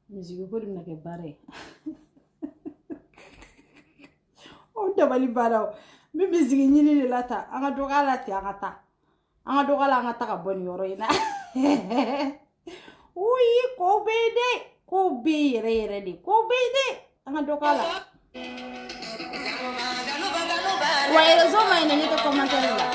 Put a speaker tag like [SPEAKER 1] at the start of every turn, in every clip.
[SPEAKER 1] musique ko dum na ke bare o dabali bara mi musique nyini ni lata anga dogala ti anga ta ka boni yoro ina uyi ko be re di ko be de anga dogala wa ero zo mai na ni ko commentaire la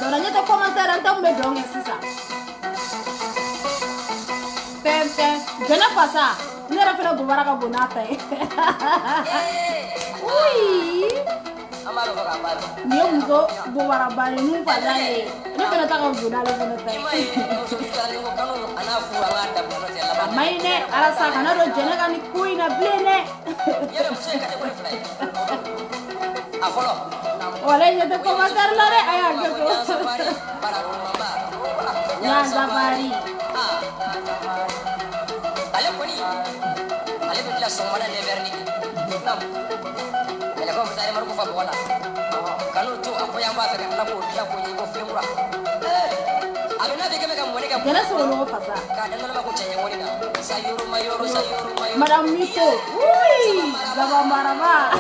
[SPEAKER 1] Orangnya tuh komentar antum bedong ya sisa. Jangan pasa. Ini rafira gubara ka bunata. Ui. Amaro ka. Dia muzo gubara bali nu pala e. Ini kena ta ka bunala bunata. Maine arasa kana do jena kani kuina blene. Afolo. Wala ya te komentar lare aya gitu. Ya Zabari. Ale koni. Ale bila somana neverni. Nam. Ele ko mutare maru ko fa bola. Kanu tu apo yang ba ta la ko ni ko femura. Abena de ke me kam woni ka. Jana so no fasa. Ka dan ma ko chenye woni da. Sayuru mayoro. Madam Miko. Ui, Zaba marama.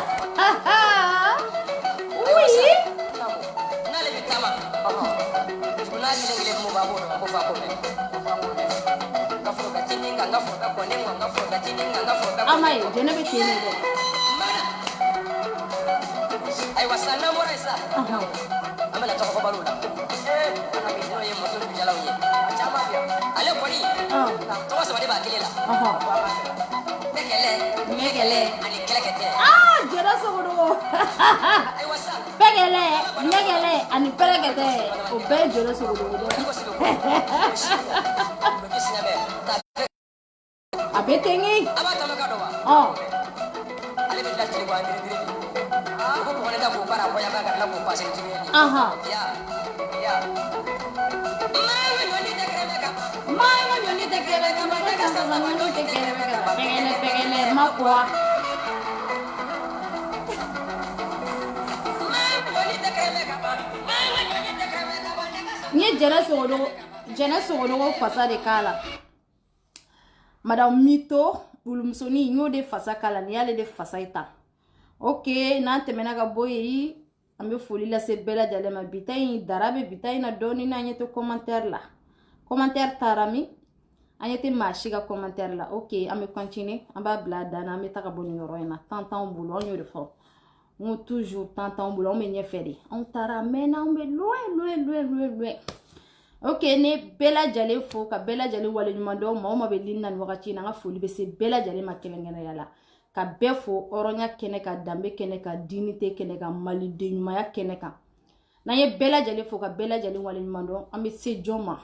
[SPEAKER 1] Ui. Nale bitama. Kunali ngile mu babo ko fa ko me. Amai, jana betini de. Ai wasana moresa. Amala to ko balula. Ana bidino ye moto bijala uye. Chama bia. Ale koni. To wasa bade ba kelela. Megele. Ani kelekete. Jana sogodo. Ai wasa. Megele, ani kelekete. O be jana sogodo. Abetengi. Abata makadowa. Ale be dal tiri wa ndiri. Ko ko ne da ko para ko ya ba la ko pase tiri. Ya. Mai nyoni te krebe ka ba ka sa ba nyoni te krebe ka. Pegele makwa. Ni jana sogodo ko fasa de kala. Madam Mito, bulumsoni nyo de fasa kala ni ale de fasa ita. Ok, na temena ka boyi, ambe foli la se bela jale ma bitai darabe bitai na doni na nyete commentaire la. Commentaire tarami, anyete mashi ka commentaire la. Ok, ambe continue, amba blada na ambe taka boni yoro ina. Tantan boulot nyo de fo. On toujours tantan boulot on me nye feri. On tara mena on me loin. Ok, ne bela jale fo ka bela jale wale nyumando ma be linna ni wakati na nga foli be se bela jale ma kelengena yala ka befo oronya kene ka dambe kene ka dinite kene ka mali de nyuma ya kene ka na ye bela jale fo ka bela jale wale nyumando ambe se joma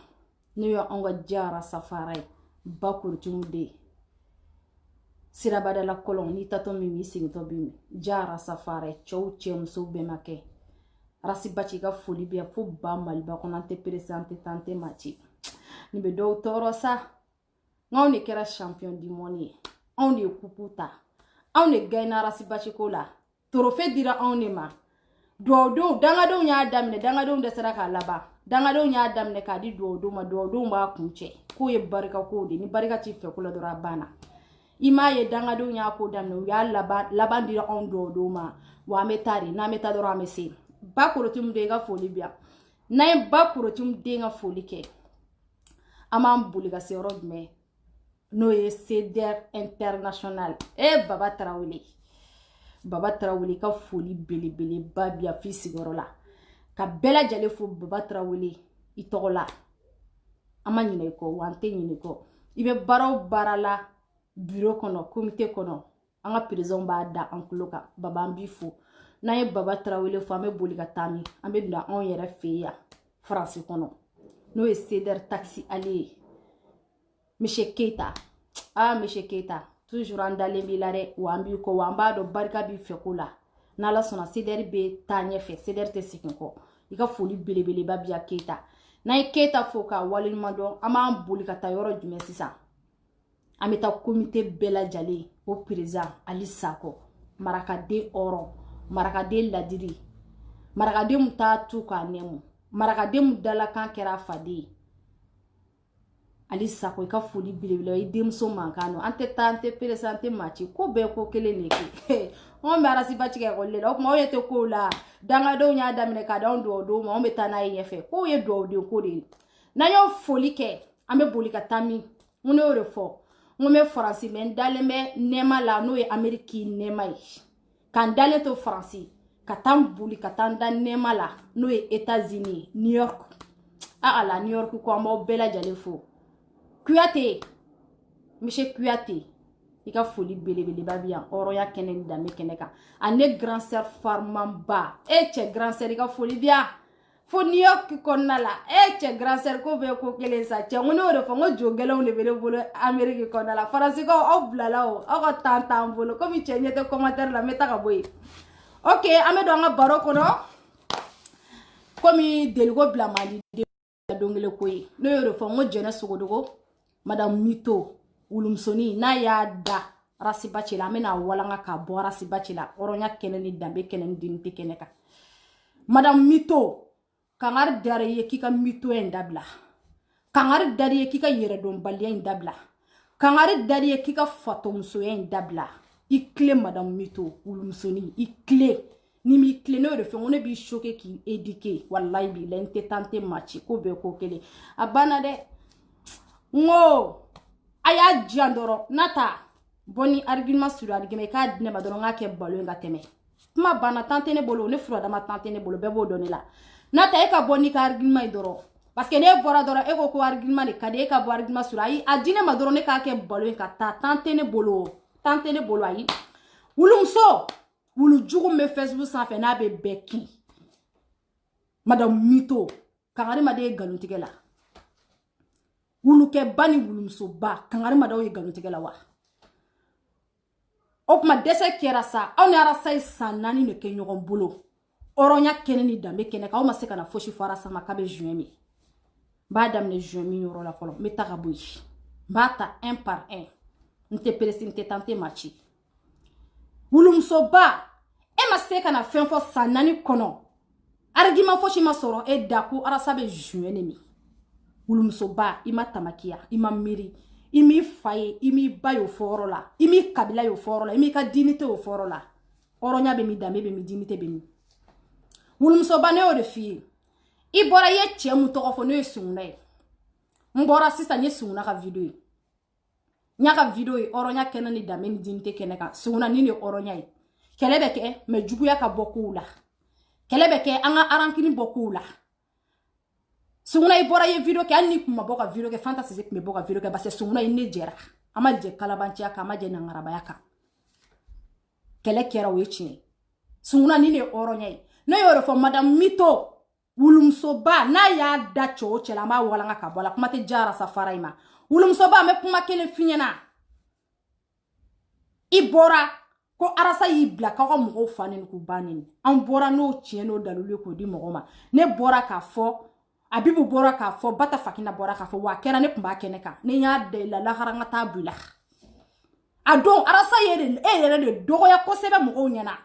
[SPEAKER 1] ne yo onga jara safari bakur tumude sirabada la kolon ni tato mimi singto bimi jara safari chow chemso be make Rasibachi ka foli bia fo ba maliba konante presente tante machi ni be do toro sa ngaw ne kera champion du monde on ne kuputa on ne gaina Rasibachi ko la trophée dira on ne ma do danga do nya damne danga do desara ka laba danga do nya damne ka di do ma do ba kunche ko ye barika ko de ni barika ti fe ko la dora bana ima ye danga do nya ko damne ya laba dira on do ma wa metari na metadora mesi ba korotum de ga foli biya nay ba korotum de ga foli ke amam buliga se rodme no ye CDR international baba Traoré ka foli belebele ba biya fi sigoro la ka bela jale fo baba Traoré itogola ama nyine ko wante nyine ko ibe baraw barala bureau kono comité kono anga prison ba da ankloka baba mbi fo na ye baba Traoré fo ame boli ka tami ambe duna on yere feya France kono no e CDR taxi ali Monsieur Keita Monsieur Keita toujours andale milare wambi ko wamba do barka bi fekula nala sona CDR be tanye fe CDR te sikinko ika foli belebele ba biya Keita na ye Keita fo ka walilma don ama boli ka ta yoro jume sisa ameta comité bela jale o président Ali Sako marakade oro marakade ladiri marakade muta tu ka nemu marakade mudala kan kera fadi Ali Sako ka foli bilebele i demso mankano ante tante présenter machi ko be ko kele neki on me arasi ba chike ko lela o mo yete ko la danga do nya damine ka don do mo be tana yefe ko ye do ko de na yo foli ke ambe boli ka tami ngone ore fo ngome France men daleme nema la no e Ameriki nema yi kan dale to France katam boli katanda nema la no e États-Unis New York ala New York ko mo bela jale fo Kouyaté Monsieur Kouyaté ika foli belebele babian oro ya kenen dame keneka ane grand sœur farmamba che grand sœur ika foli bia fo New York konnala che grand sœur ko be ko kele sa che ngono re fo ngo jogela on lebele bolo Amerique konnala France ko oblala o ko tanta bolo ko mi chenyete commentaire la meta ka boy OK ame do nga baro kono komi delgo blamali de dongele koyi no yoro fo ngo jena sugodogo Madame Mito Ulumsoni na ya da rasibachila mena walanga ka bo rasibachila oronya keneni dambe keneni dinti keneka Madame Mito kangar dare ye kika Mito endabla kangar dare ye kika yere don balia endabla kangar dare ye kika fatomso endabla ikle Madame Mito Ulumsoni ikle ni mi clé no de on bi choqué qui éduqué wallahi bi lente tante machi ko be ko kele abana de ngo aya jandoro nata boni argument sur argument ka dine ba doro ngake balo nga teme kuma bana tante ne bolo ne furo da ma tante ne bolo bebo doni la nata e ka boni ka argument doro parce que ne bora doro e ko argument ne kade e ka bo argument sur ayi adine ma doro ne ka ke balo nga ta tante ne bolo ayi wulumso wulu jugu me Facebook sans fe na be beki Madame Mito kangari ma de galuntige la wulu ke bani wulumso ba kangari ma daw ye galuntige la wa opma dese kera sa aw ne ara sai sanani ne ke nyogon bolo oronya keneni dambe keneka aw ma se kana foshi fara sama ka be juin mi ba dam ne juin mi yoro la folo meta ka boy bata un par un nte peresi nte tante machi wulumso ba e ma se kana fen fo sanani kono argument fo shi ma soro e daku ara sabe juin mi wulumso ba ima tamakia ima miri imi faye imi bayo foro la imi kabila yo foro la imi ka dignité yo foro la oronya be mi dame be mi dignité be mi wulumso ba ne o de fi ibora ye chemu to ofo no esunna mbora sista nye sunna ka video nyaka video oronya kenani dame ni dignité keneka sunna nini oronya yi kelebe ke me juguya ka bokula kelebe ke anga arankini bokula sunguna ibora ye video ke anni kuma boka video ke fantasy me boka video ke base sunguna ine jera ama je kalabanchi aka ama je nangaraba yaka kele kera wechi sunguna nini oronyai no yoro fo Madame Mito wulumso ba na ya da choche la ma wala nga kabola kuma te jara safara ima wulumso ba me kuma kele finyana ibora ko arasa yi blaka ko mo fanin ku banin an bora no chieno dalule ko di mo ne bora ka fo abibu bora ka fo bata fakina bora ka fo wa kera ne kumba keneka ne ya de la haranga tabula adon arasa yede yede de dogo ya ko sebe mo nyana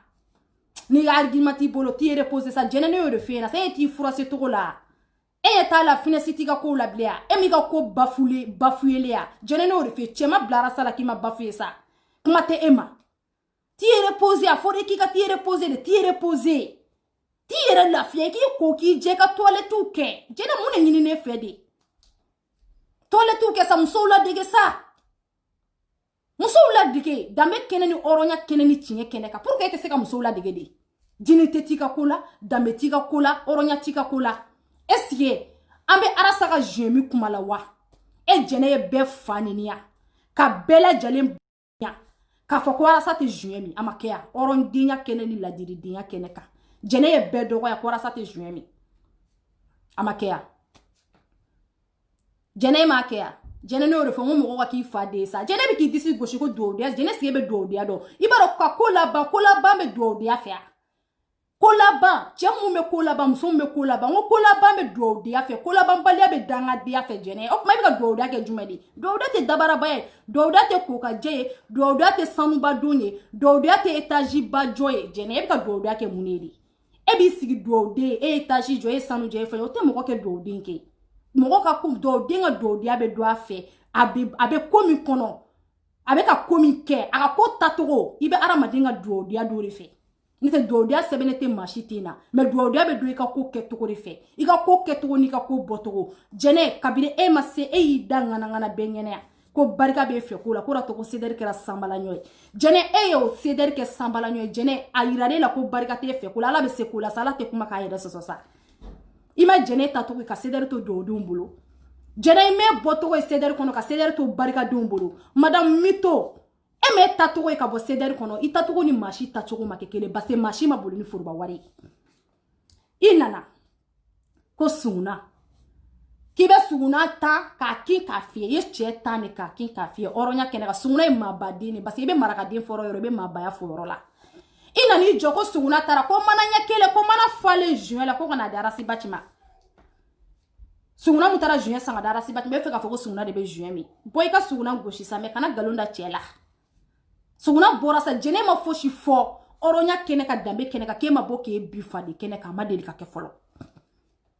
[SPEAKER 1] ni argumenti bolo ti reposer sa jene ne de fena sa ti furase to la ta la finesiti ka ko la blia e mi ka ko bafuele ya jene ne de fe chema blara sala ki ma bafuye sa kuma te ema ti reposer a fo de ki ka ti reposer ti yɛrɛ lafiya k'i ko k'i jɛ ka toilette kɛ jɛnɛ mun de ɲini ne fɛ de toilette kɛ sa musow ladege sa musow ladege danbe kɛnɛ ni hɔrɔnya kɛnɛ ni tiɲɛ kɛnɛ kan pour que e tɛ se ka musow ladege de jini tɛ t'i ka ko la danbe t'i ka ko la hɔrɔnya t'i ka ko la est-ce que an bɛ arasa ka juin min kuma la wa e jɛnɛ ye bɛɛ fa niniya ka bɛɛ lajɛlen bonya k'a fɔ ko arasa tɛ juin min a ma kɛ yan hɔrɔndenya kɛnɛ ni ladiridenya kɛnɛ kan jɛnɛ ye bɛɛ dɔgɔya ko arasa tɛ juin min a ma kɛ yan jɛnɛ m'a kɛ yan jɛnɛ ne y'o de fɔ n ko mɔgɔ ka k'i fa den sa jɛnɛ bɛ k'i disi gosi ko duwawudenya jɛnɛ sigi bɛ duwawudenya dɔn i b'a dɔn ka ko laban bɛ duwawudenya fɛ yan ko laban cɛ mun bɛ ko laban muso mun bɛ ko laban n ko ko laban bɛ duwawudenya fɛ ko labanbaliya bɛ dangadenya fɛ jɛnɛ o tuma i bɛ ka duwawudenya kɛ jumɛn de duwawudenya tɛ dabaraba ye duwawudenya tɛ kokajɛ ye duwawudenya tɛ sanubadon ye duwawudenya tɛ etaziba jɔ ye jɛnɛ e bɛ ka duwawudenya kɛ mun de e b'i sigi duwawuden e ye etazi jɔ e ye sanu jɔ e fɛ o tɛ mɔgɔ kɛ duwawuden kɛ mɔgɔ ka ko duwawuden ka duwawudenya bɛ don a fɛ a bɛ ko min kɔnɔ a bɛ ka ko min kɛ a ka ko tacogo i bɛ adamaden ka duwawudenya don de fɛ ne tɛ duwawudenya sɛbɛn ne tɛ maa si tɛ na mɛ duwawudenya bɛ don i ka ko kɛcogo de fɛ i ka ko kɛcogo n'i ka ko bɔcogo jɛnɛ kabini e ma se e y'i da ŋanaŋana bɛɛ ŋɛnɛya ko barika b'e fɛ ko la ko ratɔ ko sedɛri kɛra sanbalaɲɔ ye jɛnɛ e y'o sedɛri kɛ sanbalaɲɔ ye jɛnɛ a yiralen la ko barika t'e fɛ ko la ala bɛ se ko la sa ala tɛ kuma k'a yɛrɛ sɔsɔ sa i ma jɛnɛ tacogo ka sedɛri to duwawudenw bolo jɛnɛ i mɛ bɔcogo ye sedɛri kɔnɔ ka sedɛri to barikadenw bolo madame mito e mɛ tacogo ye ka bɔ sedɛri kɔnɔ i tacogo ni maa si tacogo ma kɛ kelen parce que maa si ma boli ni foroba wari ye i nana ko sunguna k'i bɛ sunguna tan k'a kin k'a fiyɛ i ye cɛ tan de k'a kin k'a fiyɛ hɔrɔnya kɛnɛ kan sunguna ye maabaden de parce que i bɛ marakaden fɔ yɔrɔ i bɛ maabaya fɔ yɔrɔ la i nana i jɔ ko sunguna taara ko mana ɲɛ kelen ko mana falen juin la ko ka na di arasibaci ma sunguna mun taara juin san ka di arasibaci ma e bɛ fɛ k'a fɔ ko sunguna de bɛ juin min bɔ i ka sunguna gosi sa mɛ kana nkalon da cɛ la sunguna bɔra sa jɛnɛ ma fosi fɔ hɔrɔnya kɛnɛ ka danbe kɛnɛ kan k'e ma bɔ k'e bi faden kɛnɛ kan a ma deli ka kɛ fɔlɔ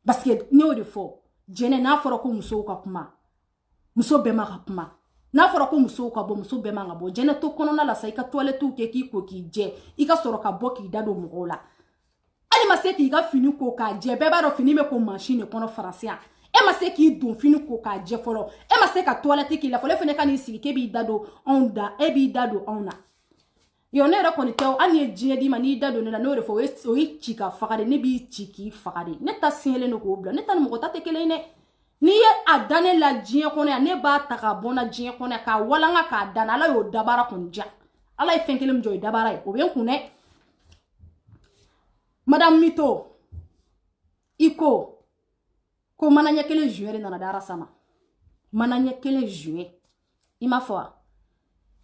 [SPEAKER 1] parce que ne y'o de fɔ jɛnɛ n'a fɔra ko musow ka kuma muso bɛɛ ma ka kuma n'a fɔra ko musow ka bɔ muso bɛɛ ma ka bɔ jɛnɛ to kɔnɔna la sa i ka toilettew kɛ k'i ko k'i jɛ i ka sɔrɔ ka bɔ k'i da don mɔgɔw la hali ma se k'i ka fini ko k'a jɛ bɛɛ b'a dɔn fini bɛ ko mansin de kɔnɔ faransi yan e ma se k'i don fini ko k'a jɛ fɔlɔ e ma se ka toilette k'i la fɔlɔ e fana ka n'i sigi k'e b'i da don anw da e b'i da don anw na yɔ ne yɛrɛ kɔni tɛ hali ni ye diɲɛ d'i ma n'i da don ne la n'o de fɔ o ye ci ka faga de ne b'i ci k'i faga de ne ta siɲɛlen don k'o bila ne ta ni mɔgɔ ta tɛ kelen ye dɛ n'i ye a da ne la diɲɛ kɔnɔ yan ne b'a ta ka bɔ n na diɲɛ kɔnɔ yan k'a walanga k'a da na ala y'o dabara kɔni diya ala ye fɛn kelen min jɔ o ye dabara ye o bɛ n kun dɛ madame mito i ko mana ɲɛ kelen juin de nana di arasa ma mana ɲɛ kelen juin i m'a fɔ wa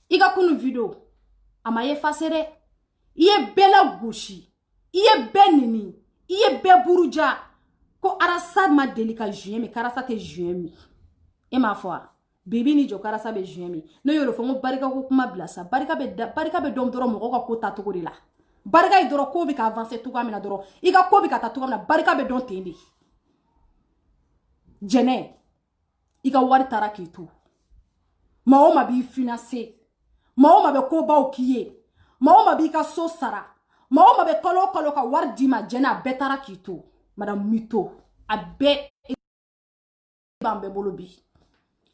[SPEAKER 1] i ka kunu video a ma effacer dɛ i ye bɛɛ lagosi i ye bɛɛ nini i ye bɛɛ buruja ko arasa ma deli ka juin min karasa tɛ juin min e m'a fɔ wa bibi ni jɔ karasa bɛ juin min ne y'o de fɔ n ko barika ko kuma bila sa barika bɛ dɔn dɔrɔn mɔgɔw ka ko ta cogo de la barika ye dɔrɔn ko bɛ ka avancer cogoya min na dɔrɔn i ka ko bɛ ka taa cogoya min na barika bɛ dɔn ten de jɛnɛ i ka wari taara k'i to maa o maa b'i financer maa o maa bɛ kobaw k'i ye maa o maa b'i ka so sara maa o maa bɛ kalo o kalo ka wari d'i ma jɛnɛ a bɛɛ taara k'i to madame mito a bɛɛ b'an bɛɛ bolo bi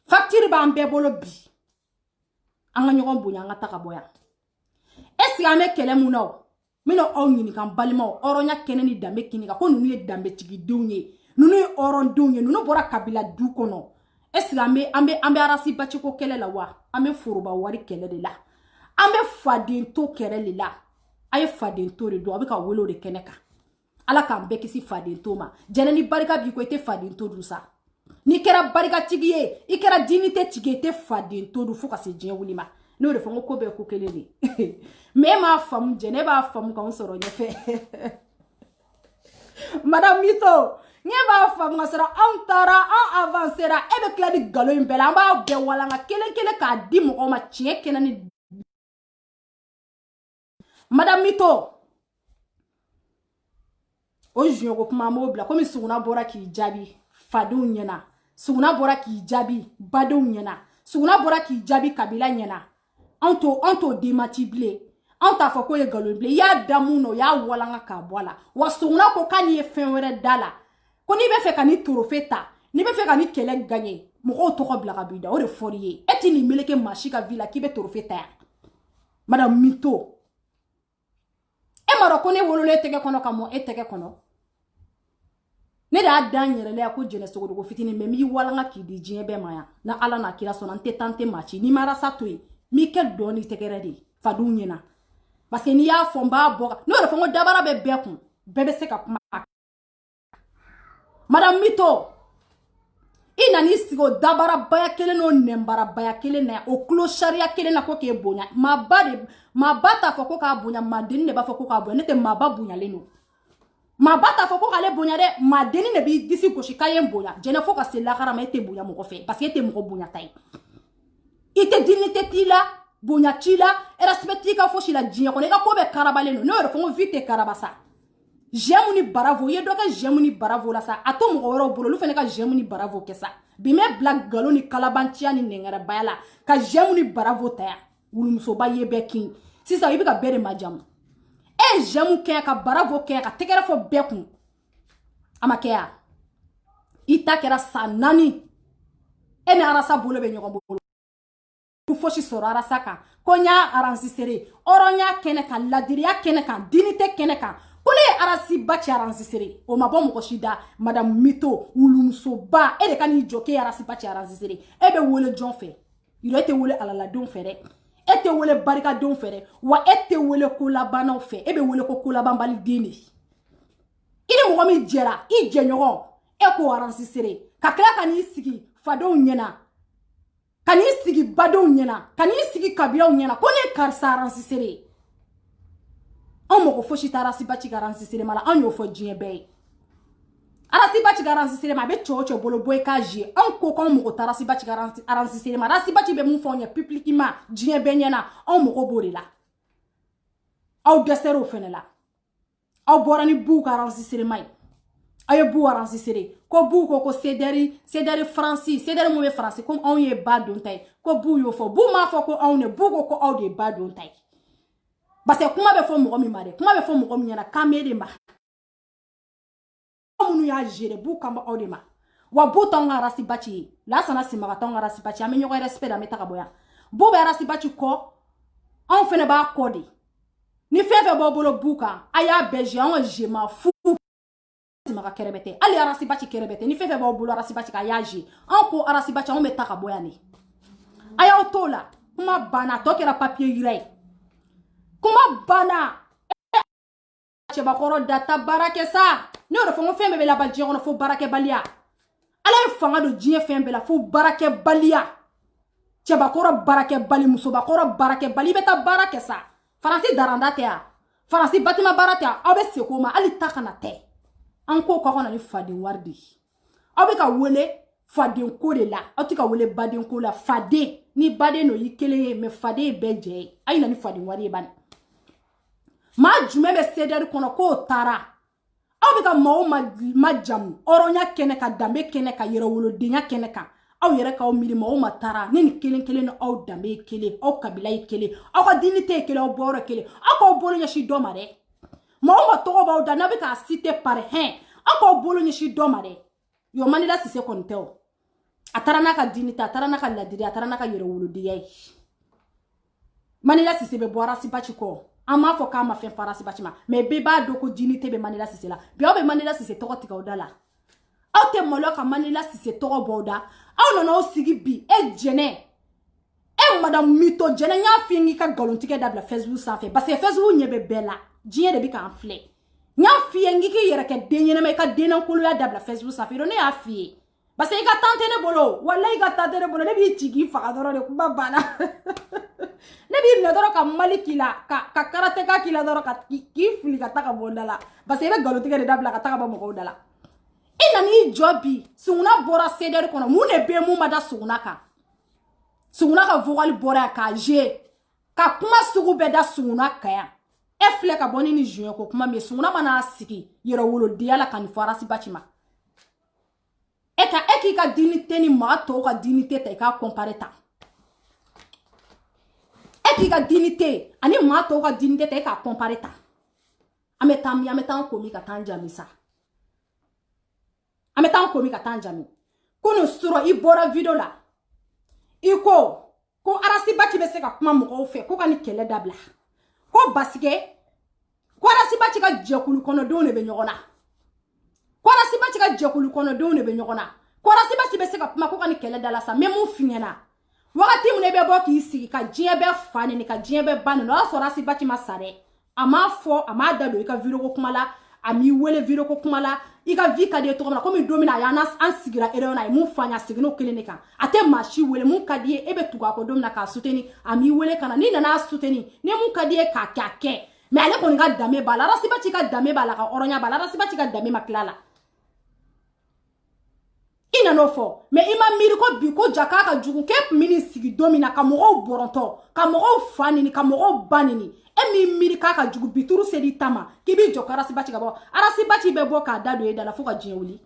[SPEAKER 1] facture b'an bɛɛ bolo bi an ka ɲɔgɔn bonya an ka taga bɔ yan est-ce que an bɛ kɛlɛ mun na o n bɛna aw ɲininka n balimaw hɔrɔnya kɛnɛ ni danbe kini kan ko ninnu ye danbetigidenw ye ninnu ye hɔrɔndenw ye ninnu bɔra kabila du kɔnɔ est-ce que an bɛ arasibaci ko kɛlɛ la wa an bɛ foroba wari kɛlɛ de la an bɛ faden to kɛlɛ de la a ye faden to de don a bɛ ka wele o de kɛnɛ kan ala k'an bɛɛ kisi faden to ma jɛnɛ ni barika b'i ko i tɛ faden to dun sa n'i kɛra barikatigi ye i kɛra dignité tigi ye i tɛ faden to dun fo ka se diɲɛ wuli ma n'o de fɔ n ko bɛɛ ko kelen de mais e m'a faamu jɛnɛ b'a faamu k'anw sɔrɔ ɲɛfɛ madame mito ne b'a faamu ka sɔrɔ anw taara an avancera e bɛ tila ni nkalon in bɛɛ la an b'a bɛɛ walanga kelen kelen k'a di mɔgɔw ma tiɲɛ kɛnɛ ni madame mito o juin ko kuma an b'o bila komi suguna bɔra k'i jaabi fadenw ɲɛna suguna bɔra k'i jaabi badenw ɲɛna suguna bɔra k'i jaabi kabila ɲɛna an t'o démenti bilen an t'a fɔ ko ye galon bilen y'a da mun no y'a walanga k'a bɔ a la wa sogona ko k'a ni ye fɛn wɛrɛ da la ko n'i bɛ fɛ ka ni trophée ta n'i bɛ fɛ ka ni kɛlɛ gagner mɔgɔw tɔgɔ bila ka b'i da o de fɔr'i ye e ti nin meleke maa si ka vie la k'i bɛ trophée ta yan madame Mito e m'a dɔn ko ne wololen e tɛgɛ kɔnɔ ka mɔ e tɛgɛ kɔnɔ ne y'a da n yɛrɛ la ko jɛnɛ sogodogo fitinin mais m'i walanga k'i di diɲɛ bɛɛ ma yan na ala n'a kira sɔnna n tɛ tan tɛ maa ci n'i ma rasa to yen m'i kɛ dɔɔni tɛgɛrɛ de fadenw ɲɛna parce que n'i y'a fɔ n b'a bɔ n'o de fɔ n ko dabara bɛ bɛɛ kun bɛɛ bɛ se ka kuma madame Mito i nani sigi o dabarabaya kelen n'o nɛnbarabaya kelen na o kulo sariya kelen na ko k'e bonya maa ba t'a fɔ ko k'a bonya maa denni de b'a fɔ ko k'a bonya ne tɛ maa ba bonyalen don maa ba t'a fɔ ko k'ale bonya dɛ maa denni de b'i disi gosi k'a ye n bonya jɛnɛ fo ka se lahara ma e tɛ bonya mɔgɔ fɛ parce que e tɛ mɔgɔ bonya ta ye i tɛ dignité t'i la bonya t'i la respect t'i ka fosi la diɲɛ kɔnɔ i ka ko bɛɛ karabalen don ne yɛrɛ fɔ n ko vie tɛ karaba sa j'aime ni bravo i ye dɔ kɛ j'aime ni bravo la sa a to mɔgɔ wɛrɛw bolo olu fana ka j'aime ni bravo kɛ sa bi mɛ bila galon ni kalabanciya ni nɛngɛrɛbaya la ka j'aime ni bravo ta yan wulumusoba ye bɛɛ kin sisan i bɛ ka bɛɛ de majamu e ye j'aime kɛ ka bravo kɛ ka tɛgɛrɛ fɔ bɛɛ kun a ma kɛ yan i ta kɛra san 4 e ni arasa bolo bɛ ɲɔgɔn bolo fosi sɔrɔ arasa kan ko n y'a enregistré hɔrɔnya kɛnɛ kan ladiriya kɛnɛ kan dignité kɛnɛ kan ko ne ye arasi ba ci enregistré o ma bɔ mɔgɔ si da madame Mito wulumusoba e de ka n'i jɔ k'e ye arasi ba ci enregistré e bɛ wele jɔn fɛ yɔrɔ e tɛ wele alaladenw fɛ dɛ e tɛ wele barikadenw fɛ dɛ wa e tɛ wele kolabanaw fɛ e bɛ wele ko kolabanbali den de i ni mɔgɔ min jɛra i jɛɲɔgɔn e k'o enregistré ka tila ka n'i sigi fadenw ɲɛna ka n'i sigi badenw ɲɛna ka n'i sigi kabilaw ɲɛna ko ne ye karisa enregistré an mɔgɔ fosi ta arasi ba ci ka enregistré ma la an y'o fɔ diɲɛ bɛɛ ye arasi ba ci ka enregistré ma a bɛ cɛ o cɛ bolo bɔ i k'a jouer an ko k'anw mɔgɔ ta arasi ba ci ka enregistré ma arasi ba ci bɛ mun fɔ anw ɲɛ publiquement diɲɛ bɛɛ ɲɛna anw mɔgɔ b'o de la aw dɛsɛr'o fɛnɛ la aw bɔra ni buw ka enregistrement ye aw ye buw enregistré ko buw ko cdr faransi cdr mun bɛ faransi komi anw ye ba don ta ye ko buw y'o fɔ buw m'a fɔ ko anw de buw ko aw de ye ba don ta ye parce que kuma bɛ fɔ mɔgɔ min ma dɛ kuma bɛ fɔ mɔgɔ min ɲɛna kan bɛ de ma minnu y'a gérer buw kan bɛ aw de ma wa buw t'anw ka arasi ba ci ye Lansana Simaga t'anw ka arasi ba ci an bɛ ɲɔgɔn respect an bɛ taga bɔ yan buw bɛ arasi ba ci kɔ anw fɛnɛ b'a kɔ de ni fɛn fɛn b'aw bolo buw kan a y'a bɛɛ gérer anw ka gérer fu Simaga kɛrɛbɛ tɛ hali arasi ba ci kɛrɛbɛ tɛ ni fɛn fɛn b'aw bolo arasi ba ci a y'a gérer anw ko arasi ba ci anw bɛ taga bɔ yan de a y'aw t'o la kuma banna tɔ kɛra papier yira ye kuma banna cɛbakɔrɔ data barakɛ sa ne yɛrɛ fɔ n ko fɛn bɛɛ bɛ laban diɲɛ kɔnɔ fo baarakɛbaliya ala ye fanga don diɲɛ fɛn bɛɛ la fo baarakɛbaliya cɛbakɔrɔ baarakɛbali musobakɔrɔ baarakɛbali i bɛ taa baara kɛ sa faransi daranda tɛ yan faransi batima baara tɛ yan aw bɛ segin o ma hali ta kana tɛ an ko k'aw kana ni faden wari de aw bɛ ka wele faden ko de la aw tɛ ka wele baden ko la faden ni baden no y'i kelen ye mais faden ye bɛɛ jɛ ye a ye na ni faden wari ye bani maa jumɛn bɛ cdr kɔnɔ k'o taara aw bɛ ka maaw majamu hɔrɔnya kɛnɛ kan danbe kɛnɛ kan yɛrɛwolodenya kɛnɛ kan aw yɛrɛ k'aw miiri maaw ma taara ne ni kelen kelen ni aw danbe ye kelen aw kabila ye kelen aw ka dignité ye kelen aw bɔyɔrɔ ye kelen aw k'aw bolo ɲɛsin dɔ ma dɛ maaw ma tɔgɔ b'aw da n'a bɛ k'a citer par un aw k'aw bolo ɲɛsin dɔ ma dɛ yo Manila Sise kɔni tɛ o a taara n'a ka dignité a taara n'a ka ladiri a taara n'a ka yɛrɛwolodenya ye Manila Sise bɛ bɔ arasi ba ci kɔ an m'a fɔ k'a ma fɛn fara arasi ba ci ma mais bɛɛ b'a dɔn ko dignité bɛ Manila Sise la bi aw bɛ Manila Sise tɔgɔ tigɛ aw da la aw tɛ maloya ka Manila Sise tɔgɔ bɔ aw da aw nana aw sigi bi e jɛnɛ e madame Mito jɛnɛ n y'a f'i ye n k'i ka nkalontigɛ dabila Facebook sanfɛ parce que Facebook ɲɛ bɛ bɛɛ la diɲɛ de bɛ k'an filɛ n y'a f'i ye n k'i yɛrɛ kɛ den ɲɛnama i ka dennankoloya dabila Facebook sanfɛ ne y'a f'i ye parce que i ka temps tɛ ne bolo walahi i ka temps tɛ ne bolo ne b'i ci k'i faga dɔrɔn de kuma banna ne b'i minɛ dɔrɔn ka mali k'i la ka karateka k'i la dɔrɔn k'i fili ka taga bɔ da la parce que i bɛ nkalontigɛ de dabila ka taga bɔ mɔgɔw da la i nan'i jɔ bi Suguna bɔra CDR kɔnɔ mun de bɛ yen mun ma da Suguna kan Suguna ka vocal bɔra yan k'a jouer ka kuma sugu bɛɛ da Suguna kan yan e filɛ ka bɔ ni juin ko kuma min Suguna mana sigi yɛrɛwolodenya la ka nin fɔ arasi ba ci ma e k'i ka dignité ni maa tɔw ka dignité ta i k'a comparer ta e qui ka dignité ani ma to ka dignité te ka comparer ta ametan komi ka tan jami sa ametan komi ka tan jami kunu suro I bora video la iko ko arasi bati be se ka kuma mo fe ko kan kele dabla ko basike ko arasi bati ka jekulu kono do ne be nyogona ko arasi bati ka jekulu kono do ne be nyogona ko arasi bati be se ka kuma ko kan kele dala sa memu finyana wakati mu ne be bo ki sigi ka jie be fani ni ka jie be bani no so arasi bati ma sare ama fo ama dalo I ka video ko kuma la ami wele video ko kuma la I ka vi ka de to comme comme domina ya na an sigira erona mu fanya sigino klinika ate machi wele mu ka die ebe tuga ko domina ka suteni ami wele kana ni na suteni ne mu ka die ka kake mais ale ko nga dame bala rasi ba ci ka dame bala ka oronya bala rasi ba ci ka dame maklala ina no fo mais ima miri ko bi ko jaka ka jugu ke mini sigi domina ka mo boronto ka mo fani ni ka mo banini emi miri ka jugu bituru sedi tama kibi joko arasi bachi gabo arasi bachi bebo ka dado e dala fuka jinwuli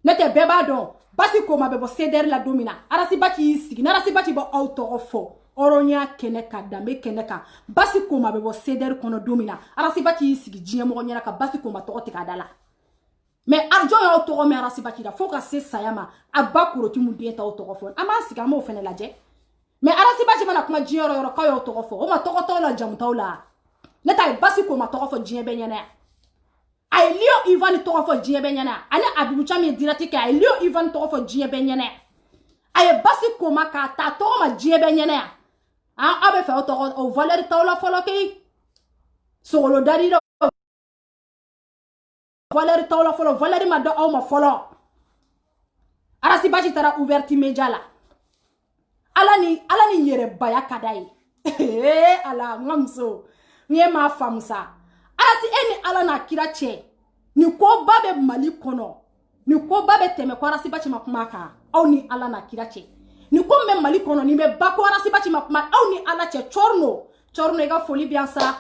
[SPEAKER 1] nete beba don basi ko ma bebo seder la domina arasi bachi sigi na arasi bachi bo auto ofo oronya keneka dame keneka basi ko ma bebo seder kono domina arasi bachi sigi jinye mo nyera ka basi ko ma to tika dala mais arjo ya auto me arasi bachi da foka se sayama abakuro ti mu dieta auto ofo ama siga mo fene laje mais arasi bachi mana kuma jioro yoro ka yo to ofo o ma to to la jamu tawla neta basi ko ma to ofo jinye be nyana ay lio Ivan to ofo jinye be nyana ani abibu chami dirati ka ay lio Ivan to ofo jinye be nyana ay basi ko ma ka ta to ma jinye be nyana an abe fa to o Valérie tawla folo ki solo dari do Valérie tawla folo Valérie ma do o ma folo arasi bachi tara ouverti media la alani yere baya kadai ala ngamso nye ma famsa arasi eni alana kira che ni ko babe mali kono ni ko babe teme ko arasi bachi makumaka au ni alana kira che ni ko me mali kono ni me bako arasi bachi makuma au ni ala che chorno ega foli bien ça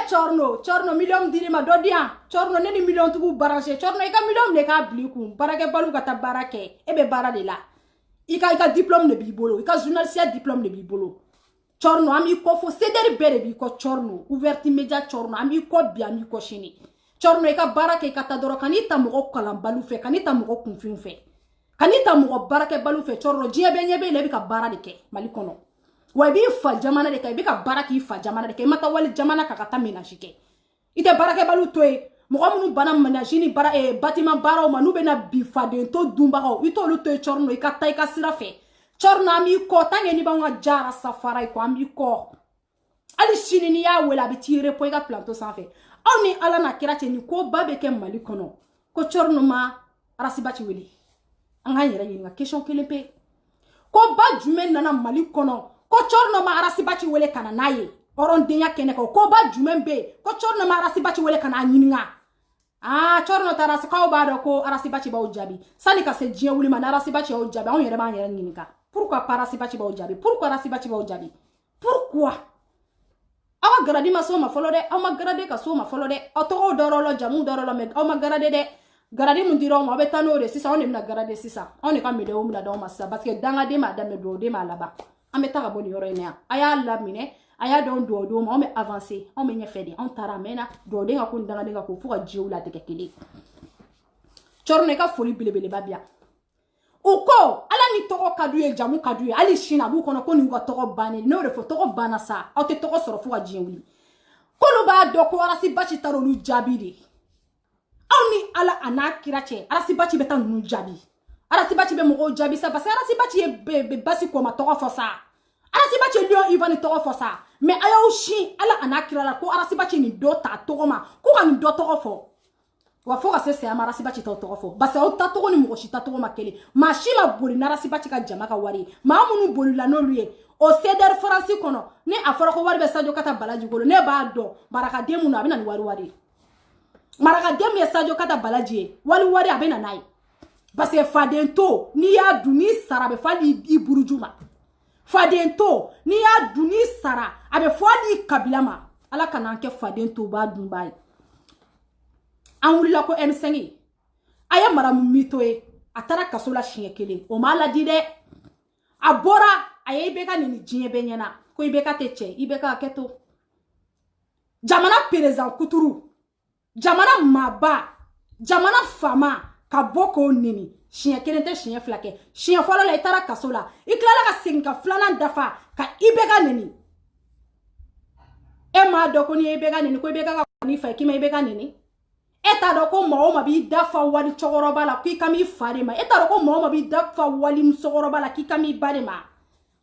[SPEAKER 1] chorno million dirima dodia chorno neni million tubu barage chorno ega million ne ka bliku barake balu kata barake ebe barade la ika diplôme ne bibolo ika journaliste diplôme ne bibolo chorno ami ko fo ceder bere bi ko chorno ouverti media chorno ami ko bi ami ko shini chorno ika barake kata doro kanita mo kalam balu fe kanita mo kunfin fe kanita mo barake balu fe chorno jiebe nyebe le bi ka barade ke malikono wa bi fa jamana de kay bi ka baraki fa jamana de kay mata wali jamana ka kata menashike ite barake balu toy mo amunu bana menajini bara bâtiment bara o manu bena bi fa de to dumba ko ito lu toy chorno ikata ika sirafe chorno ami ko tange ni ba nga jara safara ko ami ko ali shini ni ya wela bi tire po ika planto sanfe oni ala na kirate ni ko babe ke mali kono ko chorno ma arasibachi weli anga yera yinga question kelepe ko ba jumen nana mali kono ko chorno ma arasibachi wele kana naye oron denya kene ko ba jumen be ko chorno ma arasibachi wele kana nyinga chorno tarasi ka ba do ko arasibachi ba ojabi sani ka se jie wuli ma arasibachi o ojabi on yere ba yere nyinga pourquoi arasibachi ba ojabi pourquoi arasibachi ba ojabi pourquoi awa garadi ma so ma folo de awa garade ka so ma folo de otoro dorolo jamu dorolo me awa garade de garadi mun diro ma betano de sisa on e na garade sisa on e ka me de o mu da do ma sa parce que danga de ma dame do de ma laba ameta ka boni yoro ene aya lamine aya don do ma on me avancer on me nyefede on taramena do de ka kun danga de ka ko fuka jiula de kekele chorne ka foli bilebele babia uko ala ni toko kaduye jamu kaduye ali shina bu kono ko ni ngo toko bani no refo toko bana sa o te toko soro fuka jiuli kolu ba do ko arasi bachi taro lu jabidi awni ala anakirache arasi bachi betan nu jabi arasi bachi be mo jabi sa parce arasi bachi be basi ko ma toko fosa arasi bachi lio Ivan toko fosa mais ayo shi ala anakira ko arasi bachi ni do ta toko ma ko kan do toko fo wa foka sese ya marasi bachi ta toko fo basi o ta toko ni mo shi ta toko makele mashima boli na arasi bachi ka jama ka wari ma munu boli la no luye o ceder franci kono ne aforo ko wari be sadio kata balaji golo ne ba do baraka demu na bina ni wari maraka demu ya sadio kata balaji wari abena nai basi fadento ni ya duni sara be fali iburujuma fadento ni ya duni sara abe fali kabilama ala kana ke fadento ba dumbai an wulila ko M5 aya mara mito e atara kasola shinye kele o mala di de abora aye beka ni jinye benyana ko ibeka te che ibeka keto jamana perezan kuturu jamana maba jamana fama ka boko nini chien kelente chien flake chien folo la itara kasola iklala ka sinka flana dafa ka ibeka nini e ma do ko ni ibeka nini ko ibeka ka ni fa ki ma ibeka nini eta do ko mo ma bi dafa wali chogoroba la ki kami fare ma eta do ko mo ma bi dafa wali msogoroba la ki kami bare ma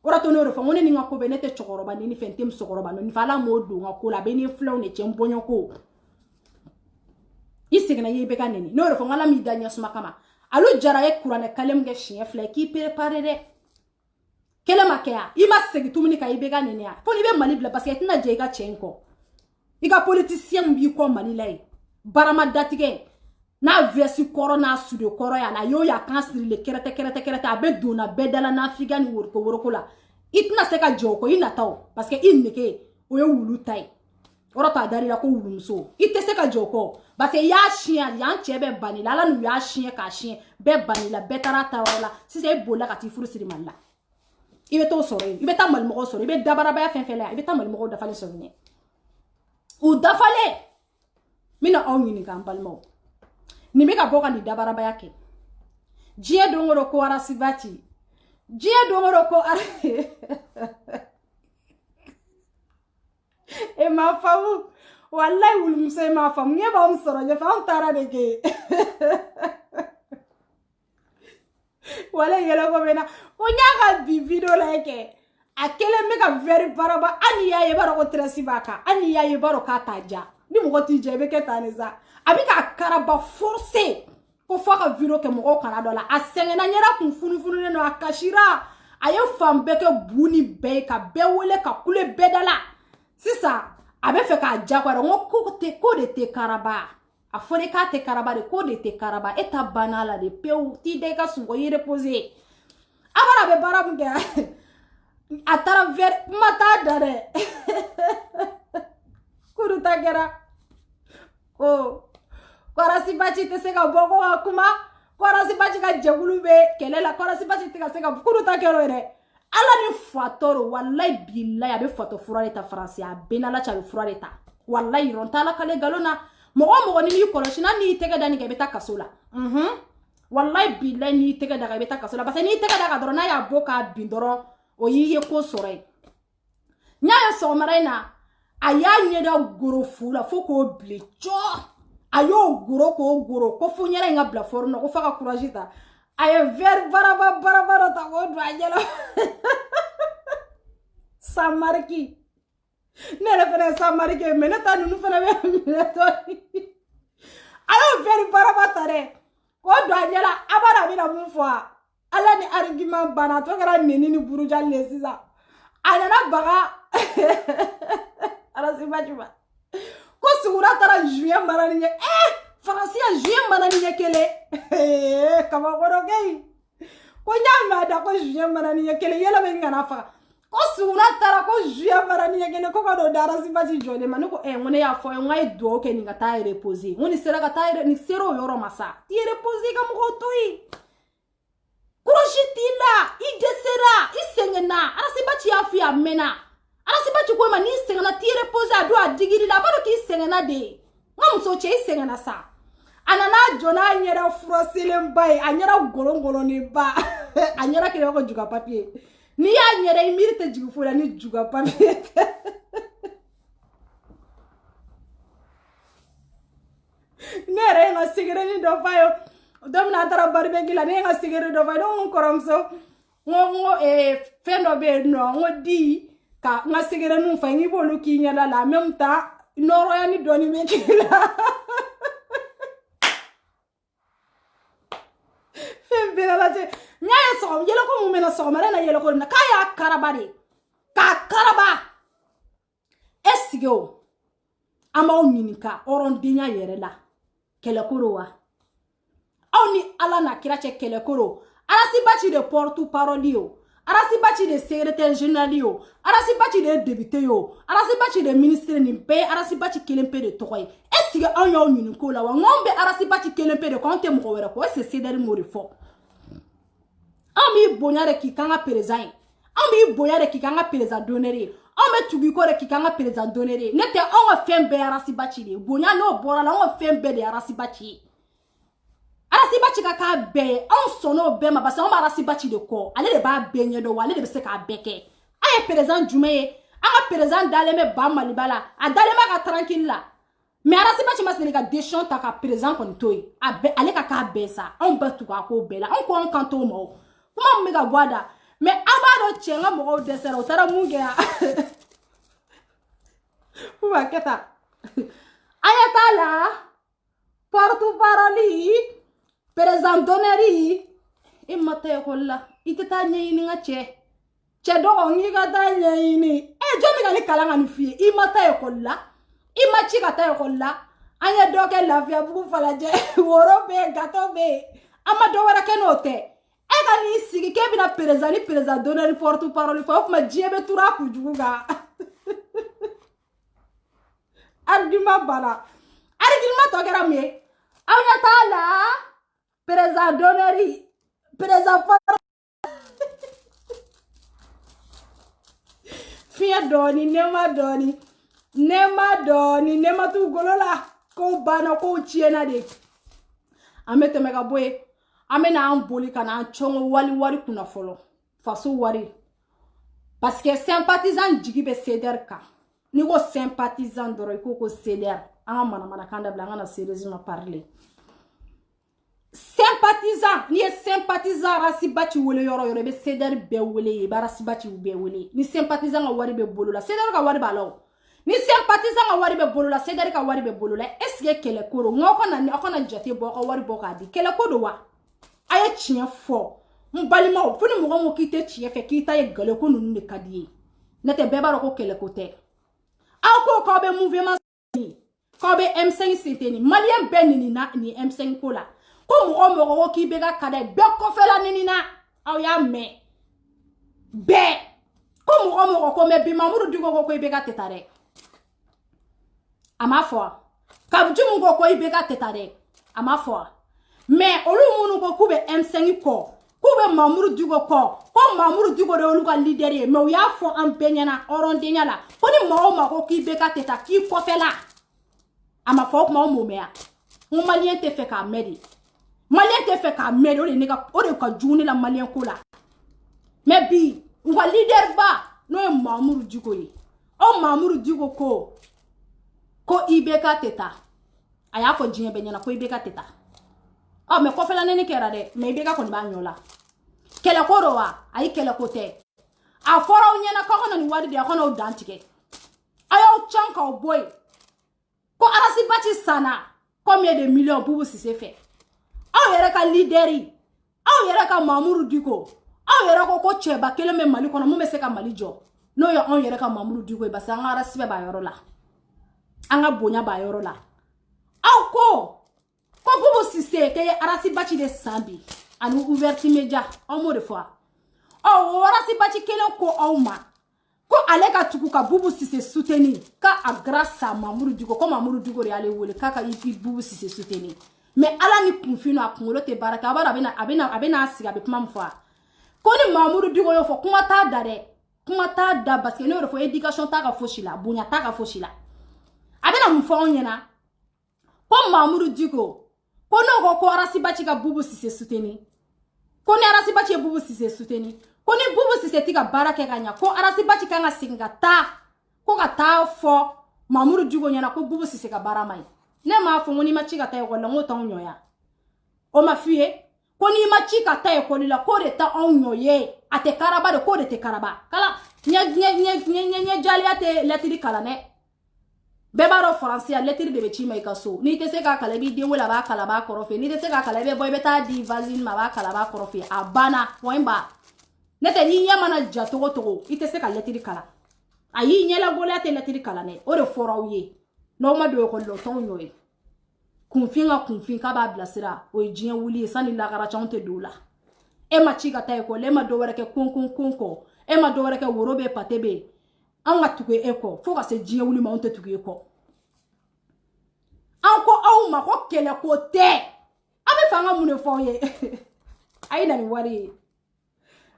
[SPEAKER 1] ora to no refo ngone ni ngako benete chogoroba ni fente msogoroba no ni fala mo do ngako la beni flow ne chembonyo ko isigna ye beka nini no refo ngala mi danya suma kama alu jara e kurane kalem ge chien fle ki préparer de kele makea ima segi tumuni ka ibega nini ya fo ni be mali bla parce que tina je ga chenko iga politicien bi ko mali lay barama datige na versi corona studio koro ya na yo ya kansri le kerete abe dona bedala na figani worko la itna seka joko ina taw parce que inneke o ye wulu tay ora ta dari la ko wulu so ite seka joko parce que ya chien ya chebe banila la nu ya chien ka chien be banila betara tawala si c'est bola ka ti furu siri malla ibe to soro ibe ta mal mo soro ibe dabara ba fen fele ibe ta mal mo da fale so ni u da fale mina ongi ni kambalmo ni meka boka ni dabara ba yake jie dongoro ko arasibati jie dongoro ko e ma famu wallahi wul musa ma famu nge ba msoro je fam tara de ke wala yelo ko bena o nyaga bi video like akele meka very baraba ani ya ye baro ko tresibaka ani ya ye baro ka taja ni mo ti je be ke taneza abika karaba forcé ko faka video ke mo kana dola asengena nyera kun funu ne no akashira ayo fambe ke buni be ka be wole ka kule bedala sisa abe fe ka jakwara ngo ko de te karaba afore ka te karaba de ko de te karaba eta banala de peu ti de ka sungo yire poser abara be baram ke a travers mata dare kuru tagera oh korasi bachi te seka boko akuma korasi bachi ka jegulu be kelela korasi bachi te ka seka kuru tagero ere ala ni fatoro wallahi billahi abe fato furale ta français abenala cha furale ta wallahi rontala kale galona mogo ni mi koloshina ni tege dani ke beta kasola wallahi billahi ni tege daga beta kasola parce ni tege daga dorona ya boka bindoro o yiye ko sore nya ya so marina aya nyeda goro fula foko blecho ayo goro ko fu nyela nga bla forno ko faka courage ta ayo ver baraba ta ko do ajelo samarki nele fene samarki menata nunu fene be menato ayo ver baraba tare ko do ajela abara bi na munfwa ala ni argument bana to gara neni ni buruja lesiza anana baga ala sibajuba ko sura tara juin marani Francia juin manani kele kama goroge ko nyama da ko juin manani kele yela be ngana fa ko sura tara ko juin manani kele ko do dara sibaji jole maniko ngone ya fo ngai do ke ni ngata reposer ngoni sera gata ni sero yoro masa ti reposer kam gotoi kurojitila idesera isengena arasibachi afia mena arasibachi ko mani isengena ti reposer ado adigiri la baro ki isengena de ngam so che isengena sa anana jona nyera frosile mbai anyera golongolo ni ba anyera kire ko juga papier ni ya nyera imirite jigufura ni juga papier nere nga sigere ni do fayo domna tara barbe gila ne nga sigere do fayo on koromso ngo fendo be no ngo di ka nga sigere nu fa ngi bolu ki nyala la même temps noro ya ni doni me kila fembela la je nyaya so yelo ko mu mena so mara na yelo ko na kaya karabari ka karaba esgo ama onyinika oron dinya yere la kele koro wa oni ala na kirache kele koro arasi bachi de porte parole yo arasi bachi de secrétaire général yo arasi bachi de député yo arasi bachi de ministre ni pe arasi bachi kelempe de toy esgo onyo onyinika la wa ngombe arasi bachi kelempe de konte mo wera ko c'est cédari mo refo ami bonyare ki kanga président an b'i bonya de k'i kan ka président donner ye an bɛ tugu i kɔ de k'i kan ka président donner ye ne tɛ an ka fɛn bɛɛ arasiba ci de ye bonya n'o bɔra la an ka fɛn bɛɛ de ye arasiba ci ye arasiba ci ka k'a bɛɛ ye anw sɔnn'o bɛɛ ma parce que an bɛ arasiba ci de kɔ ale de b'a bɛɛ ɲɛdɔn wa ale de bɛ se k'a bɛɛ kɛ an ye président jumɛn ye an ka président dalen bɛ ba maliba la a dalen bɛ ka tranquille la mais arasiba ci ma seli ka décision ta ka président kɔni to yen ale ka k'a bɛɛ sa anw bɛɛ tugu a k'o bɛɛ la anw ko anw kan t'o ma o kuma min bɛ ka bɔ a da mais an b'a dɔn cɛ n ka mɔgɔw dɛsɛra u taara mun kɛ yan u b'a kɛ tan a ye t'a la porte-parole président d'honneur i ma taa ekɔli la i tɛ taa ɲɛɲini n ka cɛ dɔgɔ n ka taa ɲɛɲini jɔn bɛ ka ni kalan ka nin f'i ye i ma taa ekɔli la i ma ci ka taa ekɔli la an ye dɔ kɛ Lafiyabugu Falajɛ woro bɛ yen gato bɛ yen an ma dɔ wɛrɛ kɛ n'o tɛ e ka n'i sigi k'e bɛna président ni président d'honneur porte-parole fɔ o tuma diɲɛ bɛ turu a kunjugu kan argument banna argument tɔ kɛra mun ye aw ɲɛ t'a la président d'honneur président fiɲɛ dɔɔni nɛma t'u golo la kow banna kow tiɲɛna de an bɛ tɛmɛ ka bɔ yen an bɛ n'an boli ka n'an cɔngɔ wari kunna fɔlɔ faso wari parce que sympathisant jigi bɛ CDR kan n'i ko sympathisant dɔrɔn i ko CDR an ka manamanakan dabila an ka na sérieusement parler sympathisant n'i ye sympathisant arasiba ci wele yɔrɔ yɔrɔ i bɛ CDR bɛɛ wele i bɛ arasiba ci bɛɛ wele ni sympathisant ka wari bɛ bolo la CDR ka wari b'a la o ni sympathisant ka wari bɛ bolo la CDR ka wari bɛ bolo la est-ce que kɛlɛ ko don n aw kana jate bɔ aw ka wari bɔ k'a di kɛlɛ ko don wa a ye tiɲɛ fɔ n balimaw fo ni mɔgɔ ko k'i tɛ tiɲɛ fɛ k'i ta ye gale ko ninnu de ka di ye n'o tɛ bɛɛ b'a dɔn ko kɛlɛ ko tɛ aw ko k'aw bɛ mouvement k'aw bɛ M5 soutenir maliyɛn bɛɛ ninina nin M5 ko la ko mɔgɔ ko k'i bɛ ka ka dɛ bɛɛ kɔfɛla ninina aw y'a mɛn bɛɛ ko mɔgɔ ko mɛ bi Mamudu Diko ko i bɛ ka teta dɛ a ma fɔ Kabujumu ko i bɛ ka teta dɛ a ma fɔ mais olu minnu ko k'u bɛ M5 kɔ k'u bɛ Mamudu Diko kɔ ko Mamudu Diko de y'olu ka leader ye mais u y'a fɔ an bɛɛ ɲɛna hɔrɔndenya la ko ni mɔgɔ ko k'i bɛ ka teta k'i kɔfɛla a ma fɔ o kuma o m'o mɛn yan n ko maliyɛn tɛ fɛ k'a mɛn de maliyɛn tɛ fɛ k'a mɛn de o de ka jugu ne la maliyɛn ko la mais bi n ka leader ba n'o ye Mamudu Diko ye o Mamudu Diko ko IBK tɛ taa a y'a fɔ diɲɛ bɛɛ ɲɛna ko IBK tɛ taa mais kɔfɛla neni kɛra dɛ mais IBK kɔni b'a ɲɔ la kɛlɛ ko don wa ayi kɛlɛ ko tɛ a fɔra aw ɲɛna k'aw kana nin wari di aw kana o dan tigɛ a y'aw can k'aw bɔ yen ko arasibaci sanna combien de millions Boubou Cissé fɛ aw yɛrɛ ka leaderi aw yɛrɛ ka Mamudu Diko aw yɛrɛ ko cɛba kelen bɛ Mali kɔnɔ mun bɛ se ka Mali jɔ n'o ye anw yɛrɛ ka Mamudu Diko ye parce que an ka arasibɛ b'a yɔrɔ la an ka bonya b'a yɔrɔ la aw ko Boubou Cissé k'e ye arasibaci de san bi ani ouverture média aw m'o de fɔ o arasibaci kelen ko aw ma ko ale ka tugu ka Boubou Cissé soutenir k'a grâce à Mamudu Diko ko Mamudu Diko de y'ale wele k'a ka Boubou Cissé soutenir mais ala ni kunfin a kunkolo tɛ baara kɛ a b'a dɔn a bɛ n'a sigi a bɛ kuma min fɔ ko ni Mamudu Diko y'o fɔ kuma t'a da dɛ kuma t'a da parce que ne y'o de fɔ éducation t'a ka fosi la bonya t'a ka fosi la a bɛna mun fɔ anw ɲɛna ko Mamudu Diko ko n'o ko arasibaci ka Boubou Cissé soutenir ko ni arasibaci ye Boubou Cissé soutenir ko ni Boubou Cissé tɛ ka baara kɛ ka ɲa ko arasibaci kan ka segin ka taa ko ka taa fɔ Mamudu Diko ɲɛna ko Boubou Cissé ka baara ma ɲi ne m'a fɔ ko n'i ma ci ka taa ekɔli la n k'o t'anw ɲɔ ya o ma f'i ye ko n'i ma ci ka taa ekɔli la k'o de t'anw ɲɔ ye a tɛ karaba de k'o de tɛ karaba kala ɲɛ jaliya tɛ lɛtiri kalan dɛ bɛɛ b'a dɔn faransiya lɛtiri de bɛ ci ma i ka so n'i tɛ se k'a kalan i b'i den wele a b'a kalan a b'a kɔrɔ fɛ n'i tɛ se k'a kalan i bɛ bɔ i bɛ taa di voisine ma a b'a kalan a b'a kɔrɔ fɛ a banna point ba ne tɛ n'i ɲɛ mana ja togo togo i tɛ se ka lɛtiri kalan a y'i ɲɛlagoloya tɛ lɛtiri kalan dɛ o de fɔra aw ye n'aw ma don ekɔli la o t'anw ɲɔ ye kunfin ka kunfin k'a b'a bilasira o ye diɲɛ wuli ye sanni lakaracanw tɛ don o la e ma ci ka taa ekɔli e ma dɔ wɛrɛ kɛ kon kɔ e ma dɔ wɛrɛ kɛ woro bɛ pate bɛ an ka tugu e kɔ fo ka se diɲɛ wuli ma anw tɛ tugu e kɔ an ko aw ma ko kɛlɛ ko tɛ an bɛ fɛ an ka mun de fɔ aw ye a ye na ni wari ye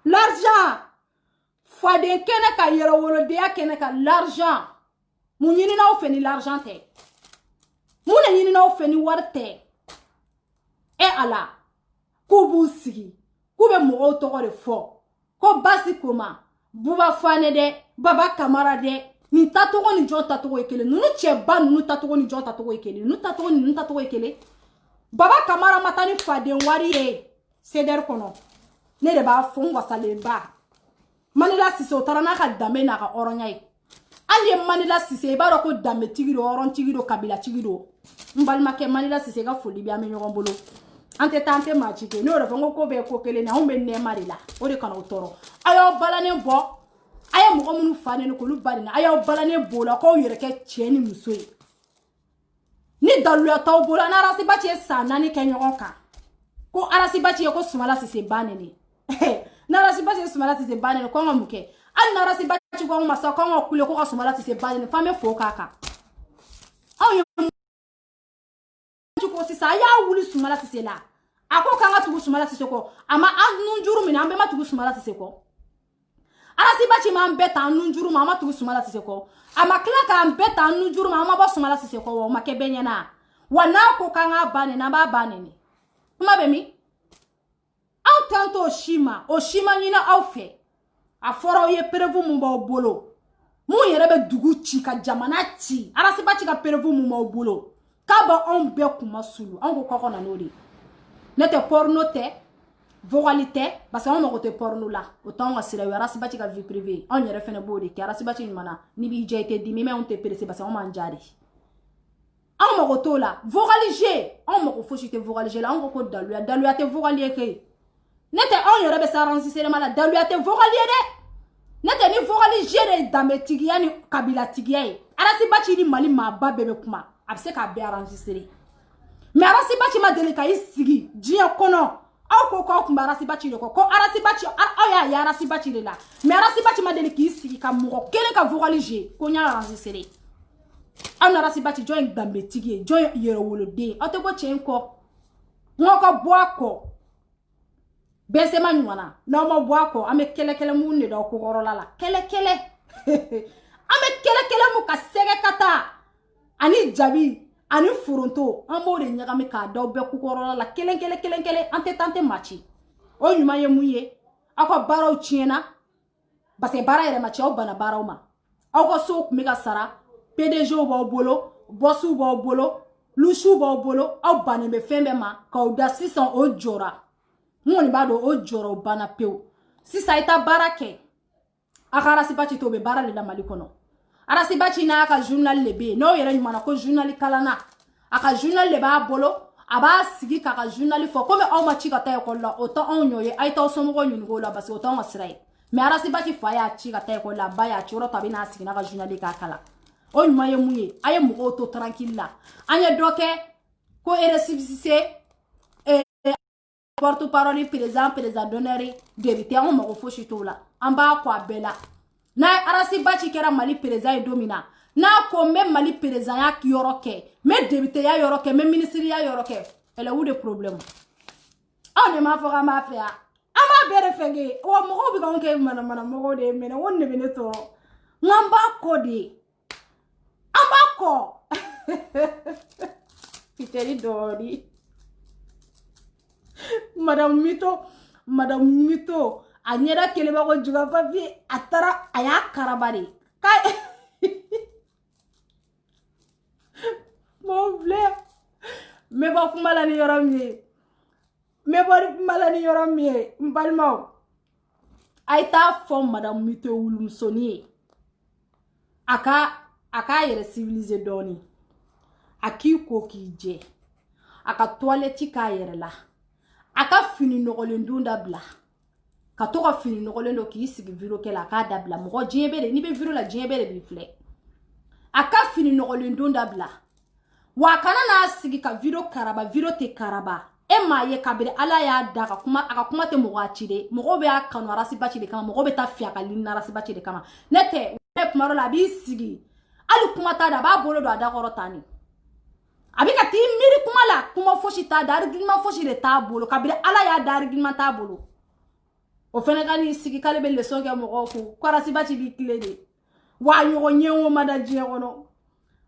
[SPEAKER 1] l'argent faden kene ka yero wolo de kene ka l'argent mu nyini na ofeni l'argent te mu na nyini na ofeni warte e ala ku bu sigi ku be mo to gore fo ko basi koma buba fane de baba kamara de ni tatogo ni jota to ekele nunu cheba nunu tatogo ni jota to ekele nunu tatogo ekele baba kamara matani faden wari e seder kono ne de ba fon wasale ba manila sise o tarana ka dame na ka oronya e ali manila sise ba ro ko dame tigiro oron tigiro kabila tigiro mbalma ke manila sise ga foli bi ame nyogon bolo ante tante machike no ro fongo ko be ko kele na humbe ne marila o de kana otoro ayo balane bo ayo mo munu fane no ko lu bali na ayo balane bo la ko yere ke cheni muso ni dalu ya taw bo la na rasi ba che sana ni ke nyogon ka ko arasi ba che ko sumala sise banene na rasi ba che sumala sise banene ko ngamuke an na rasi ba che ko masa ko ngokule ko sumala sise banene fame fo kaka ayo ko sisa ya wuli sumala sise la ako kanga tugu sumala sise ko ama anu njuru mina ambe ma tugu sumala sise ko arasi ba che ma ambe ta anu njuru ma tugu sumala sise ko ama kila ka ambe ta anu njuru ma ba sumala sise ko wo makebenya na wana ko kanga bane na ba bane ni kuma be mi au tanto oshima nyina au fe aforo ye prevu mu ba bolo mu yere be dugu chi ka jamana chi arasi ba chi ka prevu mu ma bolo ka ba on be kuma sulu on ko na nodi nete porno te voralité parce qu'on m'a côté porno là autant on sira arasi ba chi ka vie privée on yere fene bodi ki arasi ba chi mana ni bi je te di mais on te percer parce qu'on manjari on m'a côté là voralité on m'a ko fochite voralité là on ko dalu te voralité nete on yere be saransi sere mala dalu ate vogalie de nete ni vogali jere dame tigiya ni kabila tigiya e arasi bachi ni mali ma ba bebe kuma abse ka be enregistrer mais arasi bachi ma dele ka isigi jiya kono aw ko kumba arasi bachi ko arasi bachi ya arasi bachi de la mais arasi bachi ma dele ki isigi ka mo kele ka vogali je ko nya enregistrer an arasi bachi join dame tigiye join yero wolo de atego chenko ngoko boako Bensema nywana na mo boako ame kele mu ne do ko gorola la kele ame kele mu ka sege kata ani jabi ani furonto ambo de nyaga me ka do be ko gorola la kele ante tante machi o nyuma ye muye akwa baraw chiena base bara ere machi o bana baraw ma ako so me ga sara PDG bo bolo bossu bo bolo lushu bo bolo o bana me fembe ma ka o da 600 o jora Moni bado o joro bana peu. Si sa ita barake. Aka arasibachi tobe bara le la malikono. Arasibachi na aka journal lebe. No yere yumana ko journal kalana. Aka journal leba bolo. Aba sigi kaka journal fo. Kome au machi kata yokola. Ota onyoye. Aita osomogo nyunigola basi ota ongasrai. Me arasibachi faya chi kata yokola. Baya choro tabi na sigi na aka journal kakala. O nyumaye muye. Aye mugo oto tranquille la. Anye doke. Ko eresibisise. Porte-parole président donner vérité on m'a refoché tout là en bas quoi bella na arasi bachi kera mali président domina na ko même mali président ya yoroke mais député ya yoroke même ministre ya yoroke elle a eu des problèmes on ne m'a fait ma faire ama bere fenge o mo bi ko ke mana mo de mena wonne bene to ngamba ko de amba ko piteri dori Madame Mito, anyera keleba ko juga papi atara aya karabari. Kai Mon blé. Me ba kumala ni yoramie. Me ba kumala ni yoramie. Mbalma. Aita fom Madame Mito ulum soni. Aka yere civilisé doni. Aki ko kije. Aka toilette ka yere la. Aka fini nogolen dunda bla ka to ka fini nogolen do ki sigi viro ke la ka dabla mo jebere ni be viro la jebere bi fle aka fini nogolen dunda bla wa kana na sigi ka viro karaba viro te karaba e ma ye kabire ala ya da ka kuma aka kuma te mo achide mo be aka no arasi bachi de kama mo be ta fia ka lin arasi bachi de kama nete ne kumaro la bi sigi alu kuma ta da ba bolo do ada korotani Abika ti miri kuma foshi ta darigilma foshi de ta bolo kabire ala ya darigilma ta bolo o fene kali sigi kale be leçon ke mo ko arasibachi bi clé wa nyogo nyewo madaji ngono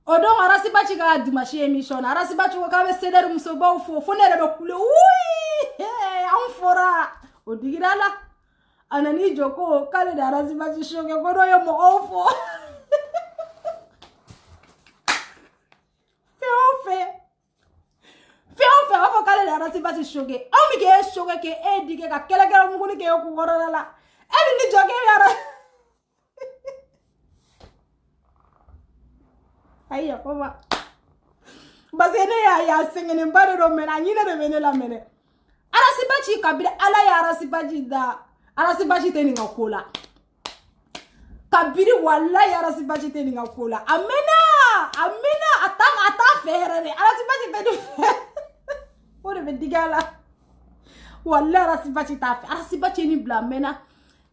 [SPEAKER 1] o don arasibachi ga dimashi emission arasibachi ko ka be seder muso ba fo ne be kule oui an fora o digirala anani joko kale da arasibachi shoge ko do yo mo fo fe o fo kale da arasibachi shoge o mi ke shoge ke e dige ka kele kele mu ni ke ko gorala e bi ni joge yara ayo koma basene ya sengene mbare do mena nyine de mena la mena arasibachi kabira ala ya arasibachi da arasibachi teni ngakola kabiri wallahi arasibachi teni ngakola amena ata fere arasibachi teni ore be digala wallahi arasibachi ta arasibachi ni bla mena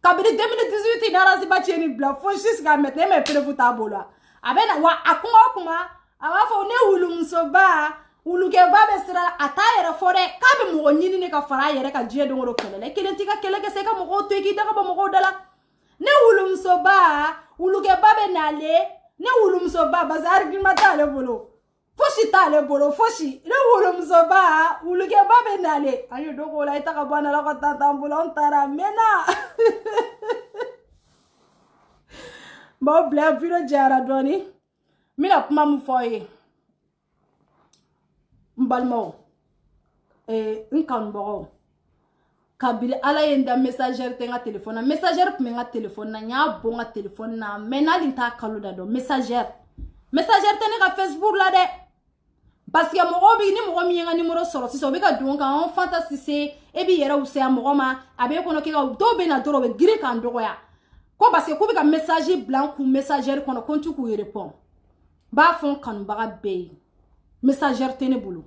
[SPEAKER 1] kabiri 2018 ina arasibachi ni bla fo jusqu'à maintenant me prévu tabola abena wa akuma awafa ne wulumso ba wuluke ba besra atayere fore kabe mo nyini ne ka fara yere ka je do kelele kelentika keleke se ka mo to ki daga ba mo dala ne wulumso ba wuluke ba be nale ne wulumso ba bazar gi matale bolo foshi tale bolo foshi ne wulumso ba wuluke ba be nale ayo do ko la ita ka bana la ka tantambula on tara mena ba bla video jara doni mina kuma mu foye mbalmo nkan bogo kabili ala yenda messager tenga telephone messager kumenga telephone na nya bonga telephone na menali ta kaluda do messager tenga Facebook la de parce que mo bi ni mo mi nga numéro soro si so be ka donka on fantasise e bi yera use mo ma abe kono ke ga do be na doro be gire kan dogo ya ko parce que ko be ka message blanc ou messager kono kontu ku répond ba fon kan baga be messager tene bolo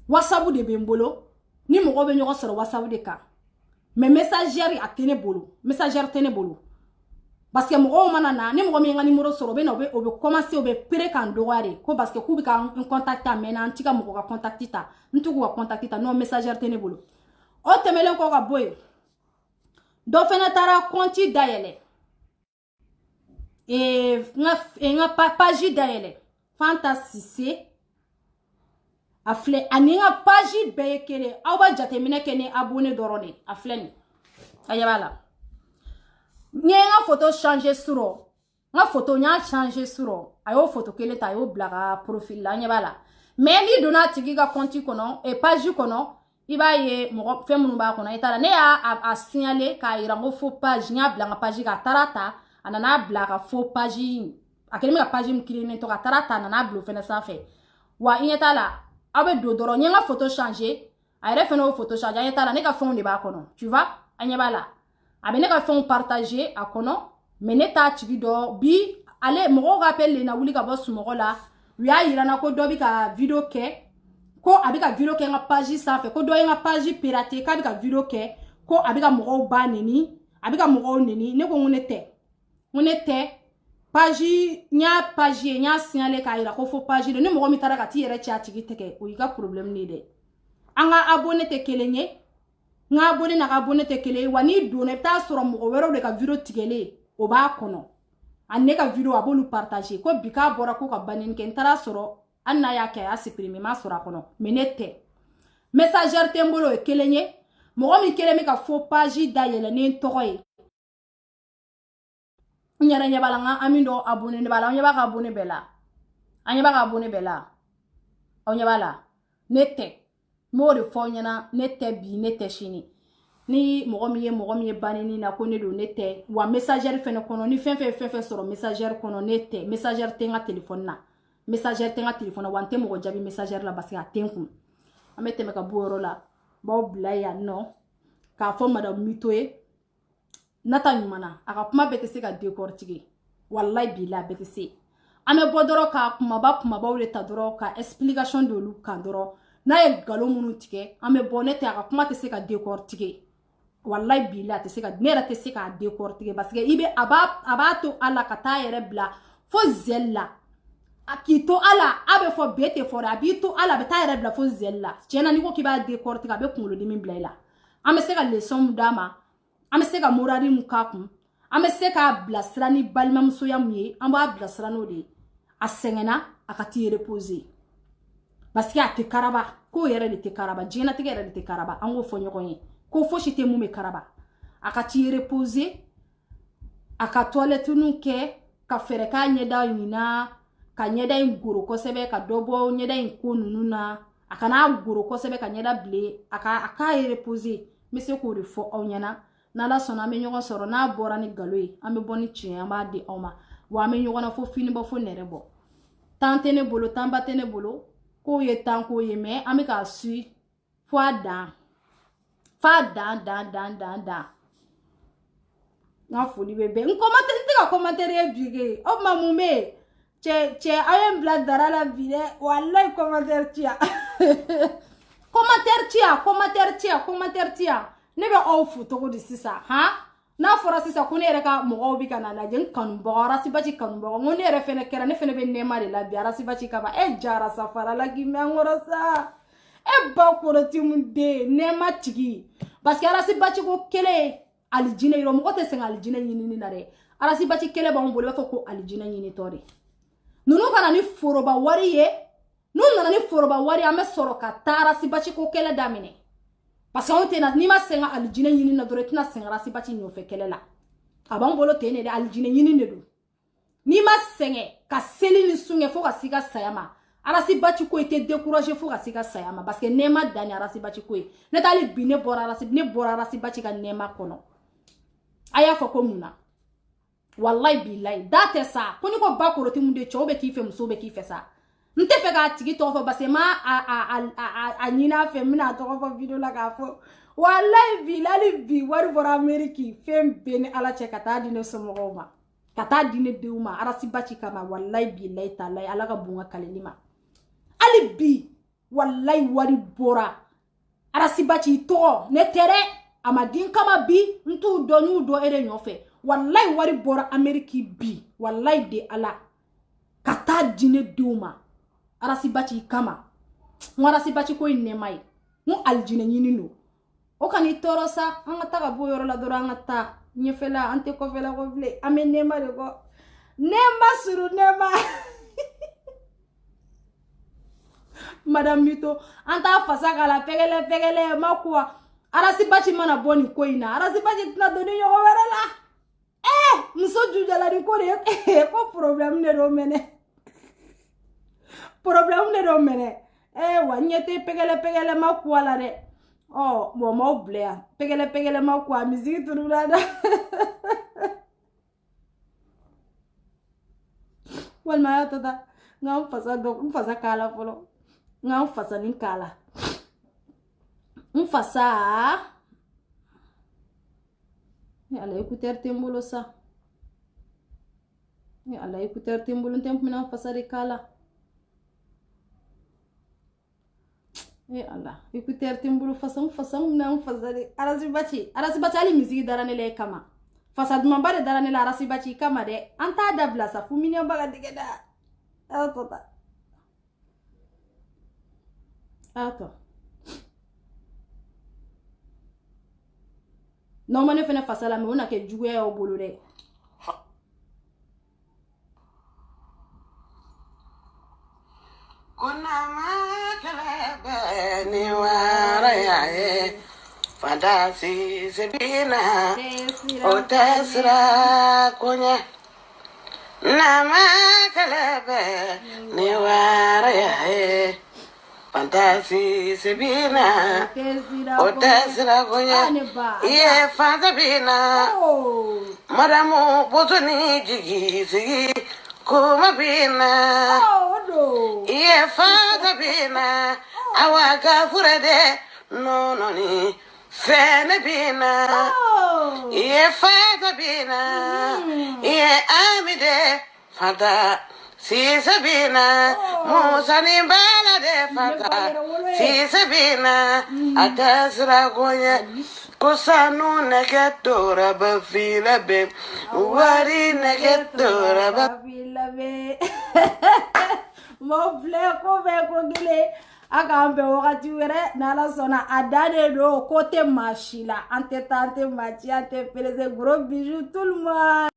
[SPEAKER 1] WhatsApp de be mbolo ni mo be nyogo soro WhatsApp de ka mais messager a tene bolo messager tene bolo parce que mo manana ni mo mi nga numéro soro be na be o be commencer o be pré kan doare ko parce que ku bi ka en contact amena antika mo ka contacter ta ntuku ka contacter ta no messager tene bolo o temele ko ka boy do fena tara konti dayele nga page dayele fantasise afle aninga page bekele awba jate mine kene abonné dorone afleni ayabala nga photo changer suro nga photo nya changer suro ayo photo kele ta yo blaga profil la nyabala mais ni dona tigiga konti kono e page kono iba ye mo femunu ba kono itala ne a signaler ka irango faux page nya blaga page ka tarata anana blaga faux page akeli ka page mkilene to ka tarata anana blo fene safe wa inyetala abe do doro nga photo changer ayre fene photo changer inyetala ne ka fond de ba kono tu vois anyabala abe ne ka fond partager a kono mene ta tigi do bi ale mo rappel na wuli ka boss mo la wi ayira na ko do bi ka video ke ko abika video ke nga page safe ko do nga page pirate ka bika video ke ko abika mo ba nini abika mo nini ne ko ngunete page nya signale ka ira ko fo page de ne mo mi tara ka ti yere cha tigi teke o yiga problem ni de anga abonné te kelenye nga abonné na abonné te kele wani do ne ta soro mo wero de ka video tigele o ba kono anne ka video abolu partager ko bika bora ko ka banin ken tara soro anna ya ke a supprimer ma sora kono menete messager tembolo e kelenye mo mi kele mi ka faux page dayele ne toy nyara nya balanga amindo abonné ne bala nya ba ka abonné bela anya ba ka abonné bela onya bala nete mo de fonyana nete bi nete shini ni mo mi banini na ko ne do nete wa messager fe no kono ni fe soro messager kono nete messager tenga telephone na messager tenga telephone wante mo jabi messager la basi atenku amete me ka buoro la bo blaya no ka fo madam mitoe nata nyumana aka kuma bete se ka décortiquer wallahi bila bete se ame bodoro ka kuma ba wole ta doro ka explication de lu kan doro na e galo munu tike ame bonete aka kuma te se ka décortiquer wallahi bila te se ka nera te se ka décortiquer parce que ibe abato ala kata yere bla fo zella akito ala abe fo bete fo abito ala beta yere bla fo zella tiena ni ko ki ba décortiquer be kungolo dimi bla ila ame se ka leçon dama An bɛ se ka morali mun k'a kun, an bɛ se k'a bilasira ni balimamusoya mun ye, an b'a bilasira n'o de ye. A sɛgɛnna a ka t'i reposer parce que a tɛ karaba, ko yɛrɛ de tɛ karaba, diɲɛlatigɛ yɛrɛ de tɛ karaba, an k'o fɔ ɲɔgɔn ye, ko fosi tɛ mun bɛ karaba. A ka t'i reposer, a ka toilettiniw kɛ, ka fɛɛrɛ k'a ɲɛda ɲina, ka ɲɛda in goro kosɛbɛ, ka dɔ bɔ ɲɛda in ko ninnu na, a kana goro kosɛbɛ ka ɲɛda bilen, a k'a reposer. N bɛ se k'o de fɔ aw ɲɛna. N'Ala sɔnna an bɛ ɲɔgɔn sɔrɔ, n'a bɔra ni nkalon ye, an bɛ bɔ ni tiɲɛ, an b'a di aw ma. Wa an bɛ ɲɔgɔn na fo fini bɔ fo nɛrɛ bɔ. Temps tɛ ne bolo, temps ba tɛ ne bolo, k'o ye temps k'o ye, mais an bɛ k'a suit fo a dan. F'a dan. N'a foli bɛ bɛn. N tɛ ka commentaire ye bi kɛ. O tuma mun bɛ yen? Cɛ aw ye n bila dara la bi dɛ. Walayi commentaire ci yan. Commentaire ci yan. Ne bɛ aw fo cogo di sisan? N'a fɔra sisan ko ne yɛrɛ ka mɔgɔw bɛ ka na lajɛ, n kanubagaw, Arasibaci kanubagaw, n ko ne yɛrɛ fɛnɛ kɛra, ne fɛnɛ bɛ nɛɛma de la bi Arasibaci kama. Jara safara la k'i mɛn kɔrɔ sa. Ba kɔrɔti mun den, nɛɛma tigi. Parce que Arasibaci ko kelen alijinɛ yɔrɔ, mɔgɔ tɛ sɛgɛn alijinɛ ɲinini na dɛ. Arasibaci kelen b'anw bolo, i b'a fɔ ko alijinɛ ɲinitɔ de. Ninnu kana ni foroba wari ye, n'u nana ni foroba wari an bɛ sɔrɔ ka taa Arasibaci ko kɛlɛ daminɛ. Parce que anw tɛna, n'i ma sɛgɛn alijinɛ ɲini na dɔrɔn i tɛna sɛgɛn Arasibaci nɔfɛ kɛlɛ la. A b'an bolo ten de dɛ, alijinɛ ɲini de don. N'i ma sɛgɛn ka seli ni sun kɛ fo ka s'i ka saya ma, Arasibaci ko i tɛ décourager fo ka s'i ka saya ma parce que nɛɛma dan ni Arasibaci ko ye. Ne t'ali bi ne bɔra Arasibaci ka nɛɛma kɔnɔ. A y'a fɔ ko mun na? Wallahi billahi da tɛ sa. Ko ni ko ba kɔrɔti mun de cɛw bɛ k'i fɛ, musow bɛ k'i fɛ sa. N tɛ fɛ k'a tigi tɔgɔ fɔ parce que ma a ɲin'a fɛ, n bɛna a tɔgɔ fɔ video la k'a fɔ. Wallahi billahi bi wari bɔra Ameriki fɛn bɛɛ ni Ala cɛ ka taa di ne somɔgɔw ma. Ka taa di ne denw ma Arasibaci kama. Wallahi billahi talahi Ala ka bon ka kaleli ma. Hali bi wallahi wari bɔra Arasibaci tɔgɔ ne tɛ dɛ. A ma din kama bi n t'u dɔn n'u dɔn e de ɲɔfɛ. Wallahi wari bɔra Ameriki bi. Wallahi de Ala ka taa di ne denw ma Arasibaci kama. N Arasibaci ko in nɛɛma ye. N alijinɛ ɲini don. O kan'i tɔɔrɔ sa, an ka taa ka bɔ yɔrɔ la dɔrɔn an ka taa ɲɛfɛla, an tɛ kɔfɛla kɔ bilen, an bɛ nɛɛma de kɔ. Nɛɛma suru nɛɛma. Madame Mito, an t'a fasa k'a la pɛgɛlɛ ma kuwa. Arasibaci mana bɔ nin ko in na, Arasibaci tɛna don ni ɲɔgɔn wɛrɛ la. Muso jujala ni ko de ye, ko problème de don mɛnɛ. Problème de don mɛnɛ. Wa n ɲɛ tɛ pɛgɛlɛ ma kuwa la dɛ. Bon m'aw bila yan. Pɛgɛlɛ ma kuwa, musique turu la da. Walima a y'a tata, n k'an fasa k'a la fɔlɔ. N k'an fasa ni k'a la. N fasa. Ala écouteur tɛ n bolo sa. Ala écouteur tɛ n bolo, n tɛ n fasa de k'a la. Ala écouteur tɛ n bolo, fasa de. Arasibaci hali musique dara ne la kama. Fasa dumanba de dara ne la Arasibaci kama dɛ. An t'a dabila sa, fu million ba ka dɛgɛ da. Attends. Non ma ne fɛnɛ fasa la, mais o na kɛ juguya y'aw bolo dɛ.
[SPEAKER 2] Kunama kelebe ni wara ya ye fantasi sebina o tesra kunya nama kelebe ni wara ya ye fantasi sebina o tesra kunya ye fantabina madamu botoni jigi kuma bina Iye fata bina awaga furade no ni fene bina Iye fata bina Iye amide fata sisa bina Musa ni bala de fata sisa bina Atasra gonya Kusanu negetora bafila be Wari negetora
[SPEAKER 1] bafila be Mon frère, ko gele a k'an bɛn wagati wɛrɛ n'ala sɔnna a dannen don ko tɛ maa si la an tɛ taa an tɛ maa ci an tɛ perese gros bisous tout le monde